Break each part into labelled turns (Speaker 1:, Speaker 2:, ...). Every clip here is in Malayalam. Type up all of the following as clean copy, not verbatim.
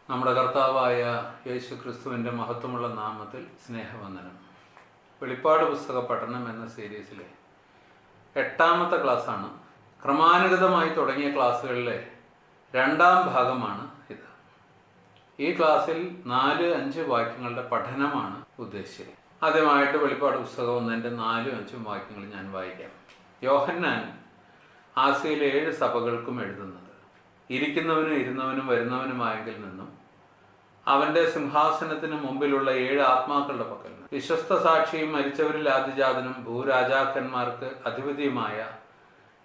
Speaker 1: നമ്മുടെ കർത്താവായ യേശു ക്രിസ്തുവിൻ്റെ മഹത്വമുള്ള നാമത്തിൽ സ്നേഹവന്ദനം. വെളിപ്പാട് പുസ്തക പഠനം എന്ന സീരീസിലെ 8ാമത്തെ ക്ലാസ്സാണ്. ക്രമാനുഗതമായി തുടങ്ങിയ ക്ലാസ്സുകളിലെ 2ാം ഭാഗമാണ് ഇത്. ഈ ക്ലാസ്സിൽ 4-5 വാക്യങ്ങളുടെ പഠനമാണ് ഉദ്ദേശിച്ചത്. ആദ്യമായിട്ട് വെളിപ്പാട് പുസ്തകം 1-ന്റെ 4-5 വാക്യങ്ങൾ ഞാൻ വായിക്കാം. യോഹന്നാൻ ആസിയയിലെ 7 സഭകൾക്കും എഴുതുന്നത്, ഇരിക്കുന്നവനും ഇരുന്നവനും വരുന്നവനുമായെങ്കിൽ നിന്നും അവൻ്റെ സിംഹാസനത്തിന് മുമ്പിലുള്ള 7 ആത്മാക്കളുടെ പക്കൽ നിന്ന്, വിശ്വസ്ത സാക്ഷിയും മരിച്ചവരിൽ ആദിജാതനും ഭൂരാജാക്കന്മാർക്ക് അധിപതിയുമായ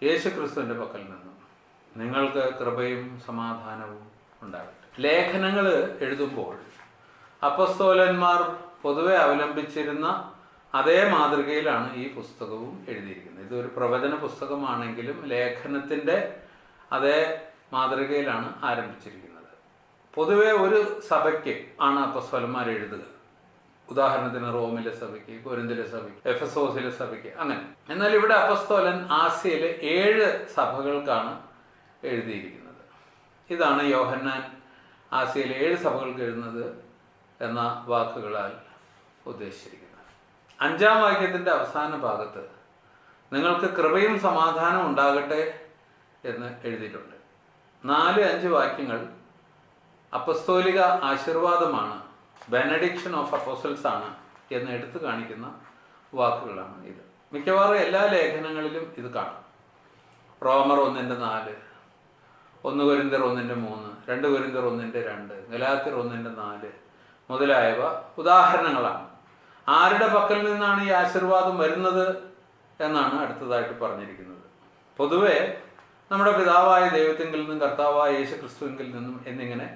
Speaker 1: യേശുക്രിസ്തുവിൻ്റെ പക്കൽ നിന്നും നിങ്ങൾക്ക് കൃപയും സമാധാനവും ഉണ്ടാകട്ടെ. ലേഖനങ്ങൾ എഴുതുമ്പോൾ അപ്പസ്തോലന്മാർ പൊതുവെ അവലംബിച്ചിരുന്ന അതേ മാതൃകയിലാണ് ഈ പുസ്തകവും എഴുതിയിരിക്കുന്നത്. ഇതൊരു പ്രവചന പുസ്തകമാണെങ്കിലും ലേഖനത്തിൻ്റെ അതേ മാതൃകയിലാണ് ആരംഭിച്ചിരിക്കുന്നത്. പൊതുവെ ഒരു സഭയ്ക്ക് ആണ് അപ്പസ്തോലന്മാർ എഴുതുക. ഉദാഹരണത്തിന് റോമിലെ സഭയ്ക്ക്, കൊരിന്തിലെ സഭയ്ക്ക്, എഫെസോസിലെ സഭയ്ക്ക്, അങ്ങനെ. എന്നാൽ ഇവിടെ അപ്പസ്തോലൻ ആസിയയിലെ 7 സഭകൾക്കാണ് എഴുതിയിരിക്കുന്നത്. ഇതാണ് യോഹന്നാൻ ആസിയയിലെ 7 സഭകൾക്ക് എഴുതുന്നത് എന്ന വാക്കുകളാൽ ഉദ്ദേശിച്ചിരിക്കുന്നത്. 5ാം വാക്യത്തിൻ്റെ അവസാന ഭാഗത്ത് നിങ്ങൾക്ക് കൃപയും സമാധാനവും ഉണ്ടാകട്ടെ എന്ന് എഴുതിയിട്ടുണ്ട്. 4-5 വാക്യങ്ങൾ അപ്പസ്തോലിക ആശീർവാദമാണ്, ബെനഡിക്ഷൻ ഓഫ് അപ്പോസ്റ്റൽസ് ആണ് എന്ന് എടുത്തു കാണിക്കുന്ന വാക്കുകളാണ് ഇത്. മിക്കവാറും എല്ലാ ലേഖനങ്ങളിലും ഇത് കാണാം. റോമർ 1-4, 1 കൊരിന്ത്യർ 1-3, 2 കൊരിന്ത്യർ 1-2, ഗലാത്യർ 1-4 മുതലായവ ഉദാഹരണങ്ങളാണ്. ആരുടെ പക്കൽ നിന്നാണ് ഈ ആശീർവാദം വരുന്നത് എന്നാണ് അടുത്തതായിട്ട് പറഞ്ഞിരിക്കുന്നത്. പൊതുവെ നമ്മുടെ പിതാവായ ദൈവത്തിങ്കിൽ നിന്നും കർത്താവായ യേശു ക്രിസ്തുവിങ്കിൽ നിന്നും എന്നിങ്ങനെ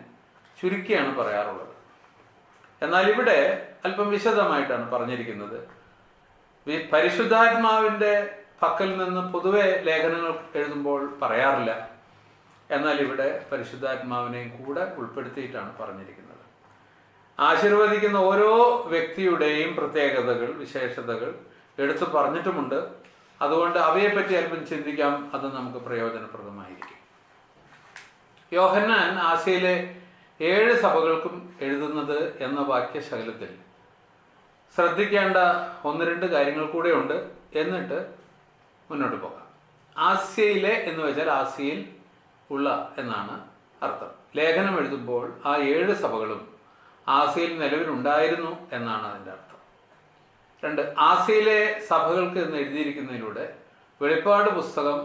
Speaker 1: ചുരുക്കിയാണ് പറയാറുള്ളത്. എന്നാൽ ഇവിടെ അല്പം വിശദമായിട്ടാണ് പറഞ്ഞിരിക്കുന്നത്. പരിശുദ്ധാത്മാവിൻ്റെ പക്കൽ നിന്ന് പൊതുവെ ലേഖനങ്ങൾ എഴുതുമ്പോൾ പറയാറില്ല. എന്നാൽ ഇവിടെ പരിശുദ്ധാത്മാവിനെയും കൂടെ ഉൾപ്പെടുത്തിയിട്ടാണ് പറഞ്ഞിരിക്കുന്നത്. ആശീർവദിക്കുന്ന ഓരോ വ്യക്തിയുടെയും പ്രത്യേകതകൾ, വിശേഷതകൾ എടുത്തു പറഞ്ഞിട്ടുമുണ്ട്. അതുകൊണ്ട് അവയെപ്പറ്റി അല്പം ചിന്തിക്കാം. അത് നമുക്ക് പ്രയോജനപ്രദമായിരിക്കും. യോഹന്നാൻ ആസിയയിലെ 7 സഭകൾക്കും എഴുതുന്നത് എന്ന വാക്യശകലത്തിൽ ശ്രദ്ധിക്കേണ്ട 1-2 കാര്യങ്ങൾ കൂടെ ഉണ്ട്. എന്നിട്ട് മുന്നോട്ട് പോകാം. ആസിയയിലെ എന്ന് വെച്ചാൽ ആസിയയിൽ ഉള്ള എന്നാണ് അർത്ഥം. ലേഖനം എഴുതുമ്പോൾ ആ 7 സഭകളും ആസിയയിൽ നിലവിലുണ്ടായിരുന്നു എന്നാണ് അതിൻ്റെ അർത്ഥം. 2, ആസിയയിലെ സഭകൾക്ക് എന്ന് എഴുതിയിരിക്കുന്നതിലൂടെ വെളിപ്പാട് പുസ്തകം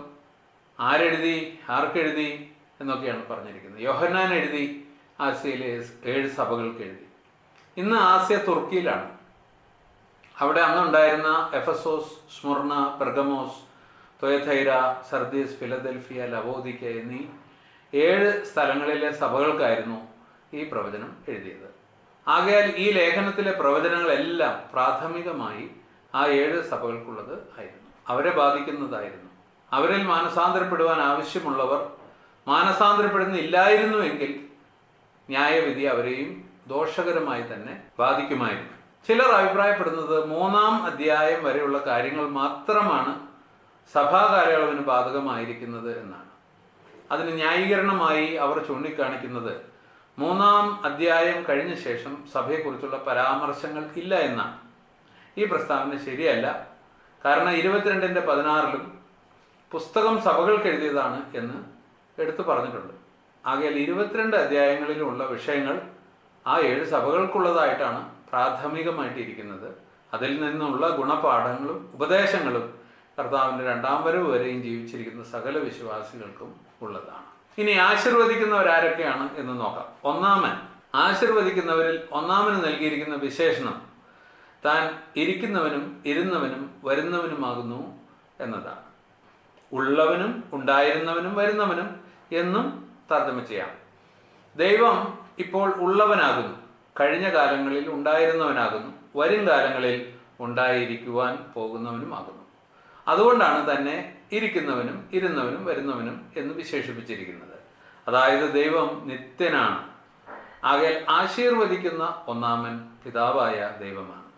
Speaker 1: ആരെഴുതി, ആർക്കെഴുതി എന്നൊക്കെയാണ് പറഞ്ഞിരിക്കുന്നത്. യോഹന്നാൻ എഴുതി, ആസിയയിലെ 7 സഭകൾക്ക് എഴുതി. ഇന്ന് ആസിയ തുർക്കിയിലാണ്. അവിടെ അന്നുണ്ടായിരുന്ന എഫസോസ്, സ്മുർണ, പെർഗമോസ്, തൊയഥൈര, സർദീസ്, ഫിലദൽഫിയ, ലവോദിക്ക എന്നീ 7 സ്ഥലങ്ങളിലെ സഭകൾക്കായിരുന്നു ഈ പ്രവചനം എഴുതിയത്. ആകയാൽ ഈ ലേഖനത്തിലെ പ്രവചനങ്ങളെല്ലാം പ്രാഥമികമായി ആ 7 സഭകൾക്കുള്ളത് ആയിരുന്നു, അവരെ ബാധിക്കുന്നതായിരുന്നു. അവരിൽ മാനസാന്തരപ്പെടുവാൻ ആവശ്യമുള്ളവർ മാനസാന്തരപ്പെടുന്നില്ലായിരുന്നുവെങ്കിൽ ന്യായവിധി അവരെയും ദോഷകരമായി തന്നെ ബാധിക്കുമായിരുന്നു. ചിലർ അഭിപ്രായപ്പെടുന്നത് 3-ാം അധ്യായം വരെയുള്ള കാര്യങ്ങൾ മാത്രമാണ് സഭാ കാലയളവിന് ബാധകമായിരിക്കുന്നത് എന്നാണ്. അതിന് ന്യായീകരണമായി അവർ ചൂണ്ടിക്കാണിക്കുന്നത് 3-ാം അധ്യായം കഴിഞ്ഞ ശേഷം സഭയെക്കുറിച്ചുള്ള പരാമർശങ്ങൾ ഇല്ല എന്നാണ്. ഈ പ്രസ്താവന ശരിയല്ല. കാരണം 22-16 പുസ്തകം സഭകൾക്ക് എഴുതിയതാണ് എന്ന് എടുത്തു പറഞ്ഞിട്ടുണ്ട്. ആകയാൽ 22 അധ്യായങ്ങളിലുള്ള വിഷയങ്ങൾ ആ 7 സഭകൾക്കുള്ളതായിട്ടാണ് പ്രാഥമികമായിട്ട് ഇരിക്കുന്നത്. അതിൽ നിന്നുള്ള ഗുണപാഠങ്ങളും ഉപദേശങ്ങളും കർത്താവിൻ്റെ 2ാം വരവ് വരെയും ജീവിച്ചിരിക്കുന്ന സകല വിശ്വാസികൾക്കും ഉള്ളതാണ്. ഇനി ആശീർവദിക്കുന്നവരാരൊക്കെയാണ് എന്ന് നോക്കാം. ഒന്നാമൻ, ആശീർവദിക്കുന്നവരിൽ ഒന്നാമന് നൽകിയിരിക്കുന്ന വിശേഷണം താൻ ഇരിക്കുന്നവനും ഇരുന്നവനും വരുന്നവനുമാകുന്നു എന്നതാണ്. ഉള്ളവനും ഉണ്ടായിരുന്നവനും വരുന്നവനും എന്നും തർജ്ജമ ചെയ്യാം. ദൈവം ഇപ്പോൾ ഉള്ളവനാകുന്നു, കഴിഞ്ഞ കാലങ്ങളിൽ ഉണ്ടായിരുന്നവനാകുന്നു, വരും കാലങ്ങളിൽ ഉണ്ടായിരിക്കുവാൻ പോകുന്നവനുമാകുന്നു. അതുകൊണ്ടാണ് തന്നെ ഇരിക്കുന്നവനും ഇരുന്നവനും വരുന്നവനും എന്ന് വിശേഷിപ്പിച്ചിരിക്കുന്നത്. അതായത് ദൈവം നിത്യനാണ്. ആകയാൽ ആശീർവദിക്കുന്ന ഒന്നാമൻ പിതാവായ ദൈവമാണ്.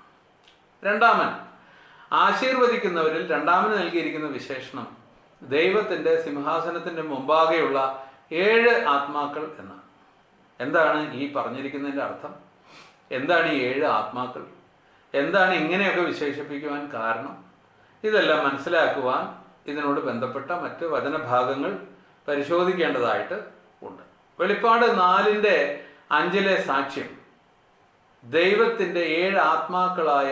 Speaker 1: രണ്ടാമൻ, ആശീർവദിക്കുന്നവരിൽ രണ്ടാമന് നൽകിയിരിക്കുന്ന വിശേഷണം ദൈവത്തിൻ്റെ സിംഹാസനത്തിൻ്റെ മുമ്പാകെയുള്ള 7 ആത്മാക്കൾ എന്നാണ്. എന്താണ് ഈ പറഞ്ഞിരിക്കുന്നതിൻ്റെ അർത്ഥം? എന്താണ് ഈ 7 ആത്മാക്കൾ? എന്താണ് ഇങ്ങനെയൊക്കെ വിശേഷിപ്പിക്കുവാൻ കാരണം? ഇതെല്ലാം മനസ്സിലാക്കുവാൻ ഇതിനോട് ബന്ധപ്പെട്ട മറ്റ് വചനഭാഗങ്ങൾ പരിശോധിക്കേണ്ടതായിട്ട് ഉണ്ട്. വെളിപ്പാട് 4:5 സാക്ഷ്യം ദൈവത്തിൻ്റെ 7 ആത്മാക്കളായ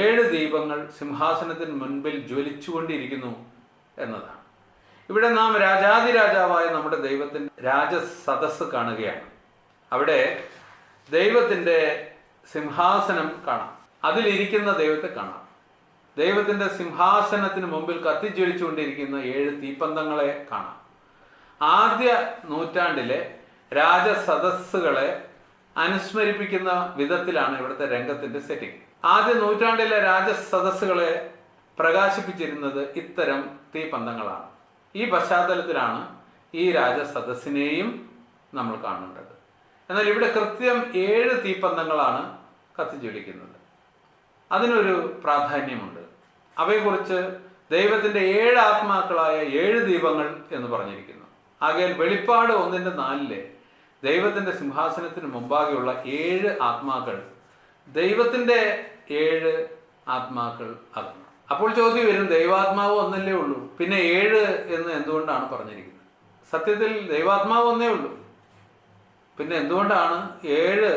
Speaker 1: 7 ദീപങ്ങൾ സിംഹാസനത്തിന് മുൻപിൽ ജ്വലിച്ചുകൊണ്ടിരിക്കുന്നു എന്നതാണ്. ഇവിടെ നാം രാജാതിരാജാവായ നമ്മുടെ ദൈവത്തിൻ്റെ രാജസദസ്സ് കാണുകയാണ്. അവിടെ ദൈവത്തിൻ്റെ സിംഹാസനം കാണാം, അതിലിരിക്കുന്ന ദൈവത്തെ കാണാം. ദൈവത്തിൻ്റെ സിംഹാസനത്തിന് മുമ്പിൽ കത്തിജ്വലിച്ചുകൊണ്ടിരിക്കുന്ന 7 തീപ്പന്തങ്ങളെ കാണാം. ആദ്യ നൂറ്റാണ്ടിലെ രാജസദസ്സുകളെ അനുസ്മരിപ്പിക്കുന്ന വിധത്തിലാണ് ഇവിടുത്തെ രംഗത്തിൻ്റെ സെറ്റിംഗ്. ആദ്യ നൂറ്റാണ്ടിലെ രാജസദസ്സുകളെ പ്രകാശിപ്പിച്ചിരുന്നത് ഇത്തരം തീപ്പന്തങ്ങളാണ്. ഈ പശ്ചാത്തലത്തിലാണ് ഈ രാജസദസ്സിനെയും നമ്മൾ കാണേണ്ടത്. എന്നാൽ ഇവിടെ കൃത്യം 7 തീപ്പന്തങ്ങളാണ് കത്തിജ്വലിക്കുന്നത്. അതിനൊരു പ്രാധാന്യമുണ്ട്. അവയെക്കുറിച്ച് ദൈവത്തിൻ്റെ 7 ആത്മാക്കളായ 7 ദീപങ്ങൾ എന്ന് പറഞ്ഞിരിക്കുന്നു. ആകയാൽ വെളിപ്പാട് 1:4 ദൈവത്തിൻ്റെ സിംഹാസനത്തിന് മുമ്പാകെയുള്ള 7 ആത്മാക്കൾ ദൈവത്തിൻ്റെ 7 ആത്മാക്കൾ ആകുന്നു. അപ്പോൾ ചോദ്യം വരും, ദൈവാത്മാവ് ഒന്നല്ലേ ഉള്ളൂ, പിന്നെ 7 എന്ന് എന്തുകൊണ്ടാണ് പറഞ്ഞിരിക്കുന്നത്? സത്യത്തിൽ ദൈവാത്മാവ് ഒന്നേ ഉള്ളൂ, പിന്നെ എന്തുകൊണ്ടാണ് 7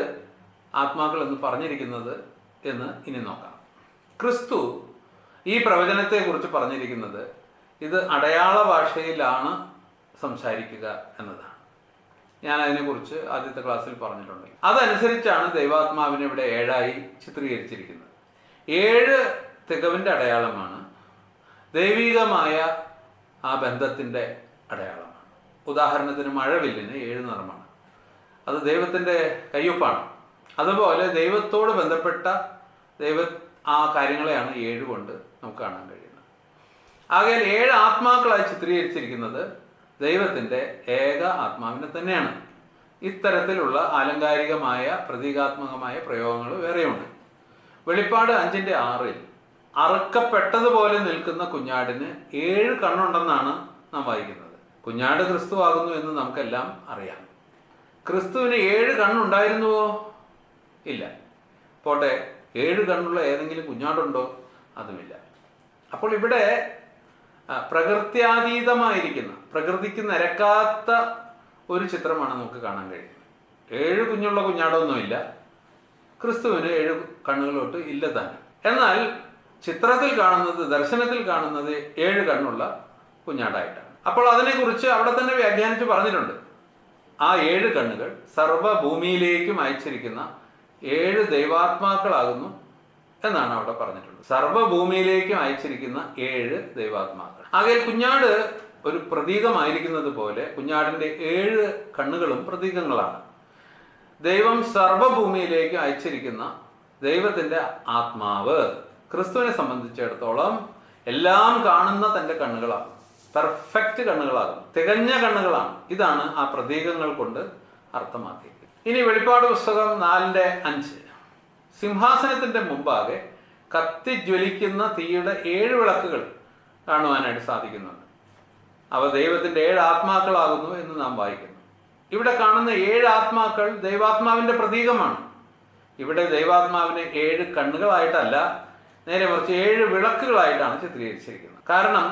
Speaker 1: ആത്മാക്കൾ എന്ന് പറഞ്ഞിരിക്കുന്നത് എന്ന് ഇനി നോക്കാം. ക്രിസ്തു ഈ പ്രവചനത്തെക്കുറിച്ച് പറഞ്ഞിരിക്കുന്നത് ഇത് അടയാള ഭാഷയിലാണ് സംസാരിക്കുക എന്നതാണ്. ഞാൻ അതിനെക്കുറിച്ച് ആദ്യത്തെ ക്ലാസ്സിൽ പറഞ്ഞിട്ടുണ്ട്. അതനുസരിച്ചാണ് ദൈവാത്മാവിനെ ഇവിടെ 7ആയി ചിത്രീകരിച്ചിരിക്കുന്നത്. 7 തികവിൻ്റെ അടയാളമാണ്, ദൈവികമായ ആ ബന്ധത്തിൻ്റെ അടയാളമാണ്. ഉദാഹരണത്തിന് മഴവില്ലിന് 7 നിറമാണ്, അത് ദൈവത്തിൻ്റെ കയ്യൊപ്പാണ്. അതുപോലെ ദൈവത്തോട് ബന്ധപ്പെട്ട ആ കാര്യങ്ങളെയാണ് 7 കൊണ്ട് നമുക്ക് കാണാൻ കഴിയുന്നത്. ആകയാൽ 7 ആത്മാക്കളായി ചിത്രീകരിച്ചിരിക്കുന്നത് ദൈവത്തിൻ്റെ ഏക ആത്മാവിനെ തന്നെയാണ്. ഇത്തരത്തിലുള്ള ആലങ്കാരികമായ പ്രതീകാത്മകമായ പ്രയോഗങ്ങൾ വേറെയുണ്ട്. വെളിപ്പാട് 5:6 അറുക്കപ്പെട്ടതുപോലെ നിൽക്കുന്ന കുഞ്ഞാടിന് 7 കണ്ണുണ്ടെന്നാണ് നാം വായിക്കുന്നത്. കുഞ്ഞാട് ക്രിസ്തു ആകുന്നു എന്ന് നമുക്കെല്ലാം അറിയാം. ക്രിസ്തുവിന് 7 കണ്ണുണ്ടായിരുന്നുവോ? ഇല്ല. പോട്ടെ, 7 കണ്ണുള്ള ഏതെങ്കിലും കുഞ്ഞാടുണ്ടോ? അതുമില്ല. അപ്പോൾ ഇവിടെ പ്രകൃത്യാതീതമായിരിക്കുന്ന, പ്രകൃതിക്ക് നിരക്കാത്ത ഒരു ചിത്രമാണ് നമുക്ക് കാണാൻ കഴിയുന്നത്. 7 കുഞ്ഞുള്ള കുഞ്ഞാടൊന്നുമില്ല, ക്രിസ്തുവിന് 7 കണ്ണുകളോട്ട് ഇല്ല തന്നെ. എന്നാൽ ചിത്രത്തിൽ കാണുന്നത്, ദർശനത്തിൽ കാണുന്നത് 7 കണ്ണുള്ള കുഞ്ഞാടായിട്ടാണ്. അപ്പോൾ അതിനെക്കുറിച്ച് അവിടെ തന്നെ വ്യാഖ്യാനിച്ച് പറഞ്ഞിട്ടുണ്ട്. ആ 7 കണ്ണുകൾ സർവ്വഭൂമിയിലേക്കും അയച്ചിരിക്കുന്ന 7 ദൈവാത്മാക്കളാകുന്നു എന്നാണ് അവിടെ പറഞ്ഞിട്ടുള്ളത്. സർവ്വഭൂമിയിലേക്കും അയച്ചിരിക്കുന്ന 7 ദൈവാത്മാക്കൾ. ആകയാൽ കുഞ്ഞാട് ഒരു പ്രതീകമായിരിക്കുന്നത് പോലെ കുഞ്ഞാടിൻ്റെ 7 കണ്ണുകളും പ്രതീകങ്ങളാണ്. ദൈവം സർവ്വഭൂമിയിലേക്ക് അയച്ചിരിക്കുന്ന ദൈവത്തിൻ്റെ ആത്മാവ് ക്രിസ്തുവിനെ സംബന്ധിച്ചിടത്തോളം എല്ലാം കാണുന്ന തൻ്റെ കണ്ണുകളാണ്, പെർഫെക്റ്റ് കണ്ണുകളാകും, തികഞ്ഞ കണ്ണുകളാണ്. ഇതാണ് ആ പ്രതീകങ്ങൾ കൊണ്ട് അർത്ഥമാക്കിയത്. ഇനി വെളിപ്പാട് പുസ്തകം 4:5 സിംഹാസനത്തിൻ്റെ മുമ്പാകെ കത്തിജ്വലിക്കുന്ന തീയുടെ 7 വിളക്കുകൾ കാണുവാനായിട്ട് സാധിക്കുന്നുണ്ട്. അവ ദൈവത്തിൻ്റെ 7 ആത്മാക്കളാകുന്നു എന്ന് നാം വായിക്കുന്നു. ഇവിടെ കാണുന്ന 7 ആത്മാക്കൾ ദൈവാത്മാവിൻ്റെ പ്രതീകമാണ്. ഇവിടെ ദൈവാത്മാവിനെ 7 കണ്ണുകളായിട്ടല്ല, നേരെ മറിച്ച് 7 വിളക്കുകളായിട്ടാണ് ചിത്രീകരിച്ചിരിക്കുന്നത്. കാരണം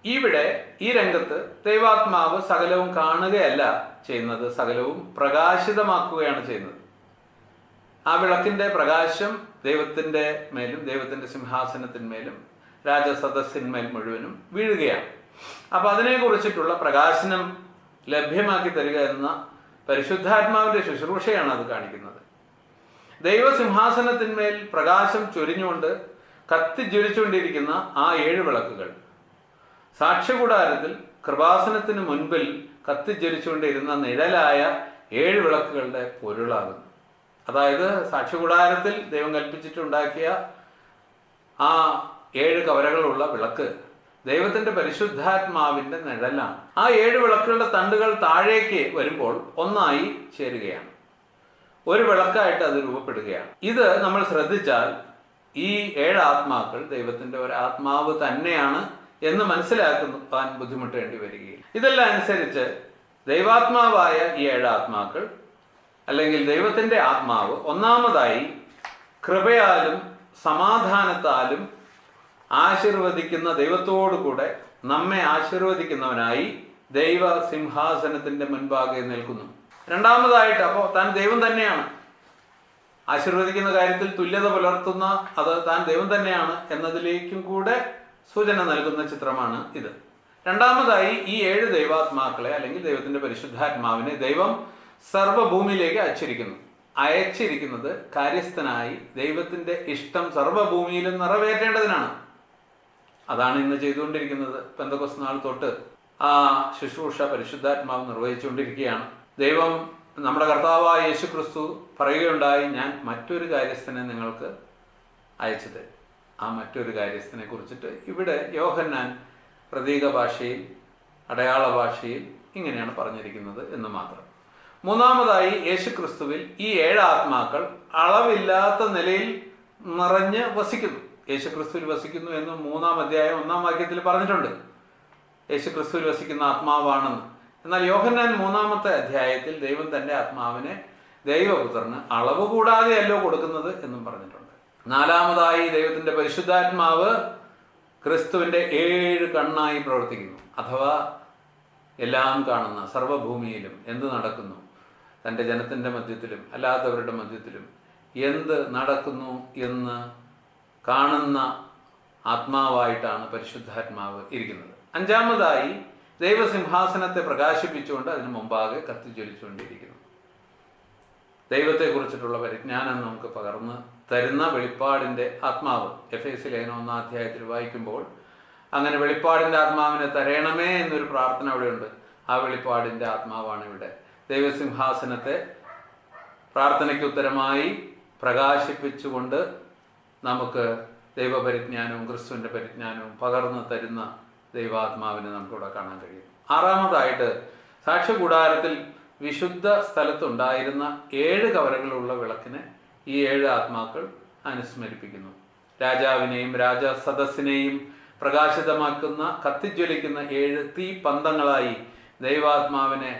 Speaker 1: ഇവിടെ ഈ രംഗത്ത് ദൈവാത്മാവ് സകലവും കാണുകയല്ല ചെയ്യുന്നത്, സകലവും പ്രകാശിതമാക്കുകയാണ് ചെയ്യുന്നത്. ആ വിളക്കിൻ്റെ പ്രകാശം ദൈവത്തിൻ്റെ മേലും ദൈവത്തിൻ്റെ സിംഹാസനത്തിന്മേലും രാജസദസ്സിന്മേൽ മുഴുവനും വീഴുകയാണ്. അപ്പോൾ അതിനെക്കുറിച്ചിട്ടുള്ള പ്രകാശനം ലഭ്യമാക്കി തരിക എന്ന പരിശുദ്ധാത്മാവിൻ്റെ ശുശ്രൂഷയാണ് അത് കാണിക്കുന്നത്. ദൈവസിംഹാസനത്തിന്മേൽ പ്രകാശം ചൊരിഞ്ഞുകൊണ്ട് കത്തിജ്വലിച്ചുകൊണ്ടിരിക്കുന്ന ആ 7 വിളക്കുകൾ സാക്ഷ്യകൂടാരത്തിൽ കൃപാസനത്തിന് മുൻപിൽ കത്തിജ്വലിച്ചുകൊണ്ടിരുന്ന നിഴലായ 7 വിളക്കുകളുടെ പൊരുളാകുന്നു. അതായത് സാക്ഷ്യകൂടാരത്തിൽ ദൈവം കൽപ്പിച്ചിട്ടുണ്ടാക്കിയ ആ 7 കവരകളുള്ള വിളക്ക് ദൈവത്തിൻ്റെ പരിശുദ്ധാത്മാവിൻ്റെ നിഴലാണ്. ആ 7 വിളക്കുകളുടെ തണ്ടുകൾ താഴേക്ക് വരുമ്പോൾ ഒന്നായി ചേരുകയാണ്, ഒരു വിളക്കായിട്ട് അത് രൂപപ്പെടുകയാണ്. ഇത് നമ്മൾ ശ്രദ്ധിച്ചാൽ ഈ 7 ആത്മാക്കൾ ദൈവത്തിൻ്റെ ഒരു ആത്മാവ് തന്നെയാണ് എന്ന് മനസ്സിലാക്കുവാൻ ബുദ്ധിമുട്ടേണ്ടി വരികയില്ല. ഇതെല്ലാം അനുസരിച്ച് ദൈവാത്മാവായ ഈ 7 ആത്മാക്കൾ അല്ലെങ്കിൽ ദൈവത്തിൻ്റെ ആത്മാവ് ഒന്നാമതായി കൃപയാലും സമാധാനത്താലും ആശീർവദിക്കുന്ന ദൈവത്തോടു കൂടെ നമ്മെ ആശീർവദിക്കുന്നവനായി ദൈവ സിംഹാസനത്തിൻ്റെ മുൻപാകെ നിൽക്കുന്നു. രണ്ടാമതായിട്ട് അപ്പോൾ താൻ ദൈവം തന്നെയാണ്, ആശീർവദിക്കുന്ന കാര്യത്തിൽ തുല്യത പുലർത്തുന്ന അത് താൻ ദൈവം തന്നെയാണ് എന്നതിലേക്കും കൂടെ സൂചന നൽകുന്ന ചിത്രമാണ് ഇത്. രണ്ടാമതായി ഈ 7 ദൈവാത്മാക്കളെ അല്ലെങ്കിൽ ദൈവത്തിൻ്റെ പരിശുദ്ധാത്മാവിനെ ദൈവം സർവ്വഭൂമിയിലേക്ക് അയച്ചിരിക്കുന്നത് കാര്യസ്ഥനായി ദൈവത്തിൻ്റെ ഇഷ്ടം സർവ്വഭൂമിയിലും നിറവേറ്റേണ്ടതിനാണ്. അതാണ് ഇന്ന് ചെയ്തുകൊണ്ടിരിക്കുന്നത്. പെന്തക്കോസ്ത് നാൾ തൊട്ട് ആ ശുശ്രൂഷ പരിശുദ്ധാത്മാവ് നിർവഹിച്ചുകൊണ്ടിരിക്കുകയാണ്. ദൈവം നമ്മുടെ കർത്താവായ യേശു ക്രിസ്തു പറയുകയുണ്ടായി, ഞാൻ മറ്റൊരു കാര്യസ്ഥനെ നിങ്ങൾക്ക് അയച്ചു തരും. ആ മറ്റൊരു കാര്യസ്ഥനെ കുറിച്ചിട്ട് ഇവിടെ യോഹന്നാൻ പ്രതീക ഭാഷയിൽ അടയാള ഭാഷയിൽ ഇങ്ങനെയാണ് പറഞ്ഞിരിക്കുന്നത് എന്ന് മാത്രം. മൂന്നാമതായി യേശു ക്രിസ്തുവിൽ ഈ 7 ആത്മാക്കൾ അളവില്ലാത്ത നിലയിൽ നിറഞ്ഞ് വസിക്കുന്നു. യേശു ക്രിസ്തുവിൽ വസിക്കുന്നു എന്ന് 3-ാം അധ്യായം 1-ാം വാക്യത്തിൽ പറഞ്ഞിട്ടുണ്ട്. യേശു ക്രിസ്തുവിൽ വസിക്കുന്ന ആത്മാവാണെന്ന്. എന്നാൽ യോഹന്നാൻ 3-ാമത്തെ അധ്യായത്തിൽ ദൈവം തൻ്റെ ആത്മാവിനെ ദൈവപുത്രന് അളവ് കൂടാതെയല്ലോ കൊടുക്കുന്നത് എന്നും പറഞ്ഞിട്ടുണ്ട്. നാലാമതായി ദൈവത്തിൻ്റെ പരിശുദ്ധാത്മാവ് ക്രിസ്തുവിൻ്റെ 7 കണ്ണായി പ്രവർത്തിക്കുന്നു. അഥവാ എല്ലാം കാണുന്ന സർവ്വഭൂമിയിലും എന്ത് നടക്കുന്നു, തൻ്റെ ജനത്തിൻ്റെ മധ്യത്തിലും അല്ലാത്തവരുടെ മധ്യത്തിലും എന്ത് നടക്കുന്നു എന്ന് കാണുന്ന ആത്മാവായിട്ടാണ് പരിശുദ്ധാത്മാവ് ഇരിക്കുന്നത്. അഞ്ചാമതായി ദൈവസിംഹാസനത്തെ പ്രകാശിപ്പിച്ചുകൊണ്ട് അതിന് മുമ്പാകെ കത്തിജ്വലിച്ചുകൊണ്ടിരിക്കുന്നു. ദൈവത്തെക്കുറിച്ചിട്ടുള്ള പരിജ്ഞാനം നമുക്ക് പകർന്ന് തരുന്ന വെളിപ്പാടിൻ്റെ ആത്മാവ്. എഫേസ്യ ലേഖനം 1-ാം അധ്യായത്തിൽ വായിക്കുമ്പോൾ അങ്ങനെ വെളിപ്പാടിൻ്റെ ആത്മാവിനെ തരയണമേ എന്നൊരു പ്രാർത്ഥന അവിടെയുണ്ട്. ആ വെളിപ്പാടിൻ്റെ ആത്മാവാണ് ഇവിടെ. ദൈവസിംഹാസനത്തെ പ്രാർത്ഥനയ്ക്ക് ഉത്തരമായി പ്രകാശിപ്പിച്ചുകൊണ്ട് നമുക്ക് ദൈവപരിജ്ഞാനവും ക്രിസ്തുവിൻ്റെ പരിജ്ഞാനവും പകർന്നു തരുന്ന ദൈവാത്മാവിനെ നമുക്കിവിടെ കാണാൻ കഴിയും. ആറാമതായിട്ട് സാക്ഷ്യകൂടാരത്തിൽ വിശുദ്ധ സ്ഥലത്തുണ്ടായിരുന്ന 7 കവരകളുള്ള വിളക്കിനെ ഈ 7 ആത്മാക്കൾ അനുസ്മരിപ്പിക്കുന്നു. രാജാവിനെയും രാജസദസ്സിനെയും പ്രകാശിതമാക്കുന്ന കത്തിജ്വലിക്കുന്ന 7 തീപന്തങ്ങളായി ദൈവാത്മാവിനെ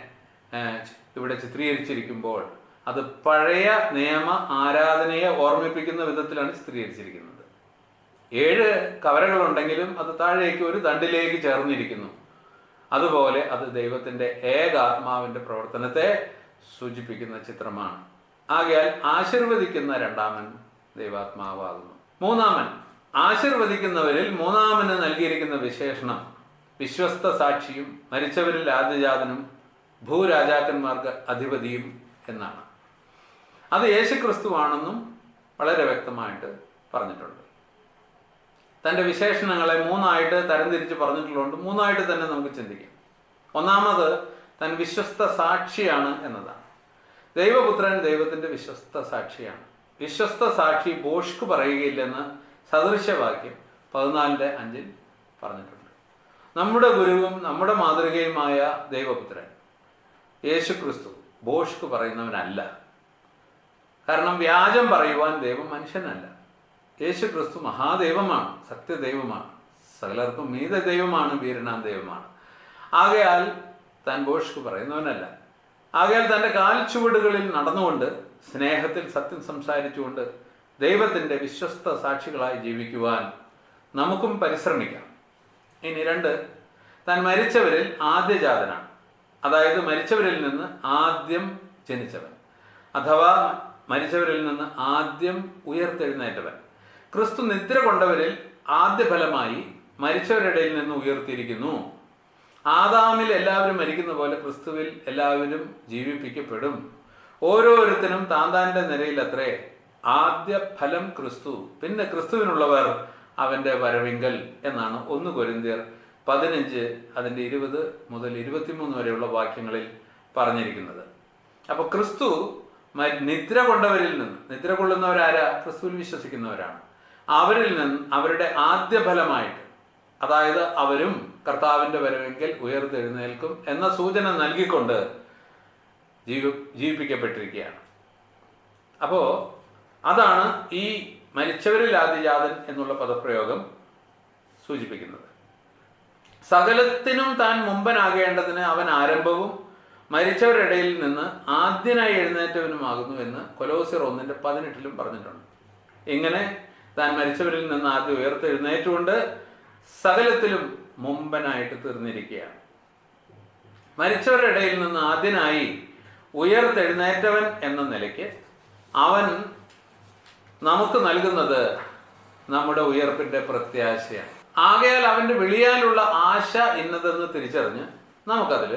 Speaker 1: ഇവിടെ ചിത്രീകരിച്ചിരിക്കുമ്പോൾ അത് പഴയ നിയമ ആരാധനയെ ഓർമ്മിപ്പിക്കുന്ന വിധത്തിലാണ് ചിത്രീകരിച്ചിരിക്കുന്നത്. 7 കവരകളുണ്ടെങ്കിലും അത് താഴേക്ക് ഒരു ദണ്ടിലേക്ക് ചേർന്നിരിക്കുന്നു. അതുപോലെ അത് ദൈവത്തിൻ്റെ ഏകാത്മാവിൻ്റെ പ്രവർത്തനത്തെ സൂചിപ്പിക്കുന്ന ചിത്രമാണ്. ആകയാൽ ആശീർവദിക്കുന്ന രണ്ടാമൻ ദൈവാത്മാവാകുന്നു. മൂന്നാമൻ ആശീർവദിക്കുന്നവരിൽ മൂന്നാമന് നൽകിയിരിക്കുന്ന വിശേഷണം വിശ്വസ്ത സാക്ഷിയും മരിച്ചവരിൽ ആദ്യജാതനും ഭൂരാജാക്കന്മാർക്ക് അധിപതിയും എന്നാണ്. അത് യേശുക്രിസ്തുവാണെന്നും വളരെ വ്യക്തമായിട്ട് പറഞ്ഞിട്ടുണ്ട്. തൻ്റെ വിശേഷണങ്ങളെ 3ആയിട്ട് തരംതിരിച്ച് പറഞ്ഞിട്ടുള്ളതുകൊണ്ട് 3ആയിട്ട് തന്നെ നമുക്ക് ചിന്തിക്കാം. ഒന്നാമത് താൻ വിശ്വസ്ത സാക്ഷിയാണ് എന്നതാണ്. ദൈവപുത്രൻ ദൈവത്തിൻ്റെ വിശ്വസ്ത സാക്ഷിയാണ്. വിശ്വസ്ത സാക്ഷി ബോഷ്ക്ക് പറയുകയില്ലെന്ന് സദൃശവാക്യം 14:5 പറഞ്ഞിട്ടുണ്ട്. നമ്മുടെ ഗുരുവും നമ്മുടെ മാതൃകയുമായ ദൈവപുത്രൻ യേശുക്രിസ്തു ബോഷ്ക്ക് പറയുന്നവനല്ല. കാരണം വ്യാജം പറയുവാൻ ദൈവം മനുഷ്യനല്ല. യേശുക്രിസ്തു മഹാദൈവമാണ്, സത്യദൈവമാണ്, സകലർക്കും മീത ദൈവമാണ്, വീരനാം ദൈവമാണ്. ആകയാൽ താൻ ബോഷ്ക്ക് പറയുന്നവനല്ല. ആകയാൽ തൻ്റെ കാൽച്ചുവടുകളിൽ നടന്നുകൊണ്ട് സ്നേഹത്തിൽ സത്യം സംസാരിച്ചുകൊണ്ട് ദൈവത്തിൻ്റെ വിശ്വസ്ത സാക്ഷികളായി ജീവിക്കുവാൻ നമുക്കും പരിശ്രമിക്കാം. ഇനി 2, താൻ മരിച്ചവരിൽ ആദ്യജാതനാണ്. അതായത് മരിച്ചവരിൽ നിന്ന് ആദ്യം ജനിച്ചവൻ, അഥവാ മരിച്ചവരിൽ നിന്ന് ആദ്യം ഉയർത്തെഴുന്നേറ്റവൻ. ക്രിസ്തു നിദ്ര കൊണ്ടവരിൽ ആദ്യ ഫലമായി മരിച്ചവരുടെ നിന്ന് ഉയർത്തിയിരിക്കുന്നു. ആദാമിൽ എല്ലാവരും മരിക്കുന്ന പോലെ ക്രിസ്തുവിൽ എല്ലാവരും ജീവിപ്പിക്കപ്പെടും. ഓരോരുത്തരും താന്താൻ്റെ നിരയിലത്രേ. ആദ്യ ഫലം ക്രിസ്തു, പിന്നെ ക്രിസ്തുവിനുള്ളവർ അവൻ്റെ വരവിങ്കൽ എന്നാണ് 1 കൊരിന്ത്യർ 15 അതിൻ്റെ 20 മുതൽ 23 വരെയുള്ള വാക്യങ്ങളിൽ പറഞ്ഞിരിക്കുന്നത്. അപ്പോൾ ക്രിസ്തു നിദ്ര കൊണ്ടവരിൽ നിന്ന്, നിദ്ര കൊള്ളുന്നവരാരാ? ക്രിസ്തുവിൽ വിശ്വസിക്കുന്നവരാണ്. അവരിൽ നിന്ന് അവരുടെ ആദ്യ ഫലമായിട്ട്, അതായത് അവരും കർത്താവിൻ്റെ വരവെങ്കിൽ ഉയർത്തെഴുന്നേൽക്കും എന്ന സൂചന നൽകിക്കൊണ്ട് ജീവിപ്പിക്കപ്പെട്ടിരിക്കുകയാണ്. അപ്പോൾ അതാണ് ഈ മരിച്ചവരിൽ ആദ്യജാതൻ എന്നുള്ള പദപ്രയോഗം സൂചിപ്പിക്കുന്നത്. സകലത്തിനും താൻ മുമ്പനാകേണ്ടതിന് അവൻ ആരംഭവും മരിച്ചവരുടെ ഇടയിൽ നിന്ന് ആദ്യനായി എഴുന്നേറ്റവനുമാകുന്നു എന്ന് കൊലോസ്യർ 1:18 പറഞ്ഞിട്ടുണ്ട്. ഇങ്ങനെ താൻ മരിച്ചവരിൽ നിന്ന് ആദ്യം ഉയർത്തെഴുന്നേറ്റുകൊണ്ട് സകലത്തിലും മുമ്പനായിട്ട് തീർന്നിരിക്കുകയാണ്. മരിച്ചവരുടെ ഇടയിൽ നിന്ന് ആദ്യനായി ഉയർത്തെഴുന്നേറ്റവൻ എന്ന നിലയ്ക്ക് അവൻ നമുക്ക് നൽകുന്നത് നമ്മുടെ ഉയർപ്പിന്റെ പ്രത്യാശയാണ്. ആകയാൽ അവന്റെ വിളിയാലുള്ള ആശ ഇന്നതെന്ന് തിരിച്ചറിഞ്ഞ് നമുക്കതിൽ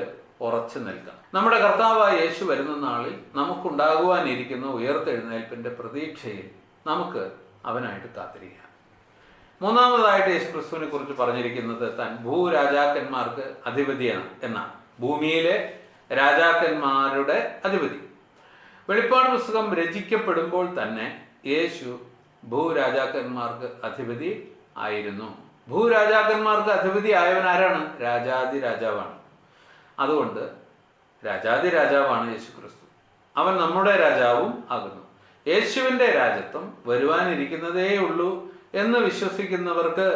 Speaker 1: ഉറച്ചു നിൽക്കാം. നമ്മുടെ കർത്താവായ യേശു വരുന്ന നാളിൽ നമുക്കുണ്ടാകുവാനിരിക്കുന്ന ഉയർത്തെഴുന്നേൽപ്പിന്റെ പ്രതീക്ഷയിൽ നമുക്ക് അവനായിട്ട് കാത്തിരിക്കാം. മൂന്നാമതായിട്ട് യേശു ക്രിസ്തുവിനെ കുറിച്ച് പറഞ്ഞിരിക്കുന്നത് താൻ ഭൂരാജാക്കന്മാർക്ക് അധിപതിയാണ് എന്നാണ്. ഭൂമിയിലെ രാജാക്കന്മാരുടെ അധിപതി. വെളിപ്പാട് പുസ്തകം രചിക്കപ്പെടുമ്പോൾ തന്നെ യേശു ഭൂരാജാക്കന്മാർക്ക് അധിപതി ആയിരുന്നു. ഭൂരാജാക്കന്മാർക്ക് അധിപതി ആയവൻ ആരാണ്? രാജാതി രാജാവാണ്. അതുകൊണ്ട് രാജാതി രാജാവാണ് യേശു ക്രിസ്തു. അവൻ നമ്മുടെ രാജാവും ആകുന്നു. യേശുവിൻ്റെ രാജ്യത്വം വരുവാനിരിക്കുന്നതേ ഉള്ളൂ എന്ന് വിശ്വസിക്കുന്നവർക്ക്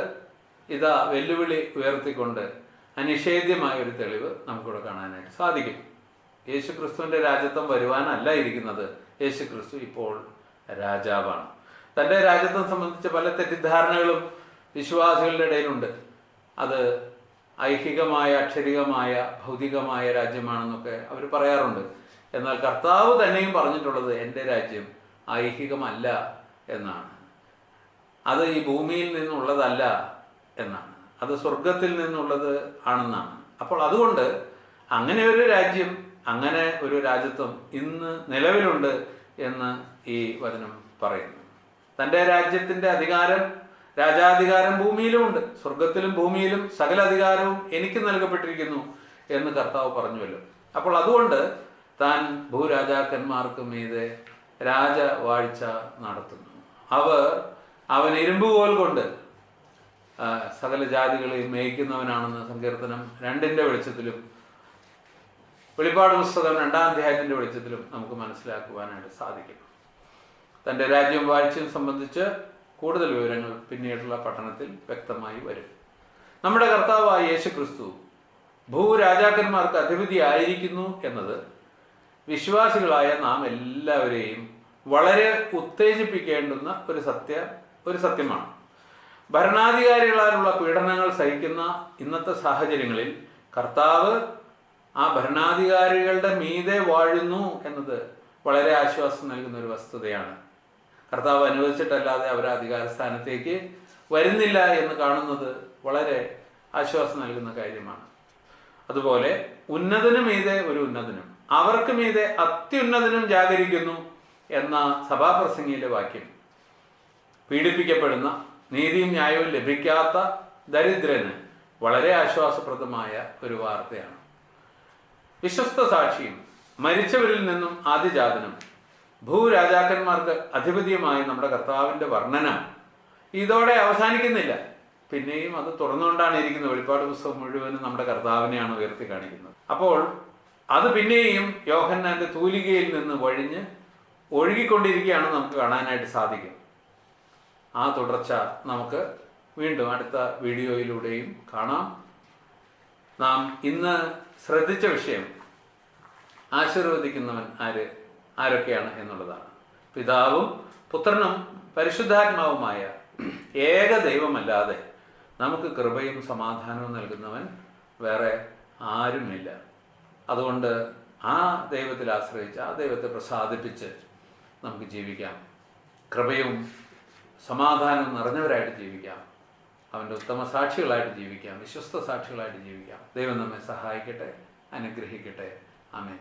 Speaker 1: ഇതാ വെല്ലുവിളി ഉയർത്തിക്കൊണ്ട് അനിഷേധ്യമായ ഒരു തെളിവ് നമുക്കിവിടെ കാണാനായിട്ട് സാധിക്കും. യേശു ക്രിസ്തുവിൻ്റെ രാജ്യത്വം വരുവാനല്ല ഇരിക്കുന്നത്. യേശു ക്രിസ്തു ഇപ്പോൾ രാജാവാണ്. തൻ്റെ രാജ്യത്വം സംബന്ധിച്ച പല തെറ്റിദ്ധാരണകളും വിശ്വാസികളുടെ ഇടയിലുണ്ട്. അത് ഐഹികമായ, അക്ഷരികമായ, ഭൗതികമായ രാജ്യമാണെന്നൊക്കെ അവർ പറയാറുണ്ട്. എന്നാൽ കർത്താവ് തന്നെയും പറഞ്ഞിട്ടുള്ളത് എൻ്റെ രാജ്യം ഐഹികമല്ല എന്നാണ്. അത് ഈ ഭൂമിയിൽ നിന്നുള്ളതല്ല എന്നാണ്. അത് സ്വർഗത്തിൽ നിന്നുള്ളത് ആണെന്നാണ്. അപ്പോൾ അതുകൊണ്ട് അങ്ങനെ ഒരു രാജ്യം, അങ്ങനെ ഒരു രാജ്യത്വം ഇന്ന് നിലവിലുണ്ട് എന്ന് ഈ വചനം പറയുന്നു. തൻ്റെ രാജ്യത്തിൻ്റെ അധികാരം, രാജാധികാരം ഭൂമിയിലുമുണ്ട്. സ്വർഗത്തിലും ഭൂമിയിലും സകല അധികാരവും എനിക്ക് നൽകപ്പെട്ടിരിക്കുന്നു എന്ന് കർത്താവ് പറഞ്ഞുവല്ലോ. അപ്പോൾ അതുകൊണ്ട് താൻ ഭൂരാജാക്കന്മാർക്ക് മീതെ രാജവാഴ്ച നടത്തുന്നു. അവൻ ഇരുമ്പുകോൽ കൊണ്ട് സകല ജാതികളെയും മേയ്ക്കുന്നവനാണെന്ന് സങ്കീർത്തനം 2 വെളിച്ചത്തിലും വെളിപ്പാട് പുസ്തകം 2 വെളിച്ചത്തിലും നമുക്ക് മനസ്സിലാക്കുവാനായിട്ട് സാധിക്കും. തൻ്റെ രാജ്യവും വാഴ്ചയും സംബന്ധിച്ച് കൂടുതൽ വിവരങ്ങൾ പിന്നീടുള്ള പഠനത്തിൽ വ്യക്തമായി വരും. നമ്മുടെ കർത്താവായ യേശു ക്രിസ്തു ഭൂരാജാക്കന്മാർക്ക് അധിപതി ആയിരിക്കുന്നു എന്നത് വിശ്വാസികളായ നാം എല്ലാവരെയും വളരെ ഉത്തേജിപ്പിക്കേണ്ടുന്ന ഒരു സത്യമാണ്. ഭരണാധികാരികളാലുള്ള പീഡനങ്ങൾ സഹിക്കുന്ന ഇന്നത്തെ സാഹചര്യങ്ങളിൽ കർത്താവ് ആ ഭരണാധികാരികളുടെ മീതെ വാഴുന്നു എന്നത് വളരെ ആശ്വാസം നൽകുന്ന ഒരു വസ്തുതയാണ്. കർത്താവ് അനുവദിച്ചിട്ടല്ലാതെ അവർ അധികാര സ്ഥാനത്തേക്ക് വരുന്നില്ല എന്ന് കാണുന്നത് വളരെ ആശ്വാസം നൽകുന്ന കാര്യമാണ്. അതുപോലെ ഉന്നതനു മീതെ ഒരു ഉന്നതനും അവർക്ക് മീതെ അത്യുന്നതനും ജാഗരിക്കുന്നു എന്ന സഭാപ്രസംഗിയിലെ വാക്യം പീഡിപ്പിക്കപ്പെടുന്ന, നീതിയും ന്യായവും ലഭിക്കാത്ത ദരിദ്രന് വളരെ ആശ്വാസപ്രദമായ ഒരു വാർത്തയാണ്. വിശ്വസ്ത സാക്ഷിയും മരിച്ചവരിൽ നിന്നും ആദിജാതനും ഭൂരാജാക്കന്മാർക്ക് അധിപതിയുമായ നമ്മുടെ കർത്താവിൻ്റെ വർണ്ണന ഇതോടെ അവസാനിക്കുന്നില്ല. പിന്നെയും അത് തുറന്നുകൊണ്ടാണ് ഇരിക്കുന്നത്. വെളിപ്പാട് പുസ്തകം മുഴുവനും നമ്മുടെ കർത്താവിനെയാണ് ഉയർത്തി കാണിക്കുന്നത്. അപ്പോൾ അത് പിന്നെയും യോഹന്നാന്റെ തൂലികയിൽ നിന്ന് വഴിഞ്ഞ് ഒഴുകിക്കൊണ്ടിരിക്കുകയാണ് നമുക്ക് കാണാനായിട്ട് സാധിക്കും. ആ തുടർച്ച നമുക്ക് വീണ്ടും അടുത്ത വീഡിയോയിലൂടെയും കാണാം. നാം ഇന്ന് ശ്രദ്ധിച്ച വിഷയം ആശീർവദിക്കുന്നവൻ ആരൊക്കെയാണ് എന്നുള്ളതാണ്. പിതാവും പുത്രനും പരിശുദ്ധാത്മാവുമായ ഏക ദൈവമല്ലാതെ നമുക്ക് കൃപയും സമാധാനവും നൽകുന്നവൻ വേറെ ആരുമില്ല. അതുകൊണ്ട് ആ ദൈവത്തിൽ ആശ്രയിച്ച് ആ ദൈവത്തെ പ്രസാദിപ്പിച്ച് നമുക്ക് ജീവിക്കാം. കൃപയും സമാധാനവും നിറഞ്ഞവരായിട്ട് ജീവിക്കാം. അവൻ്റെ ഉത്തമ സാക്ഷികളായിട്ട് ജീവിക്കാം. വിശ്വസ്ത സാക്ഷികളായിട്ട് ജീവിക്കാം. ദൈവം നമ്മെ സഹായിക്കട്ടെ, അനുഗ്രഹിക്കട്ടെ. ആമേൻ.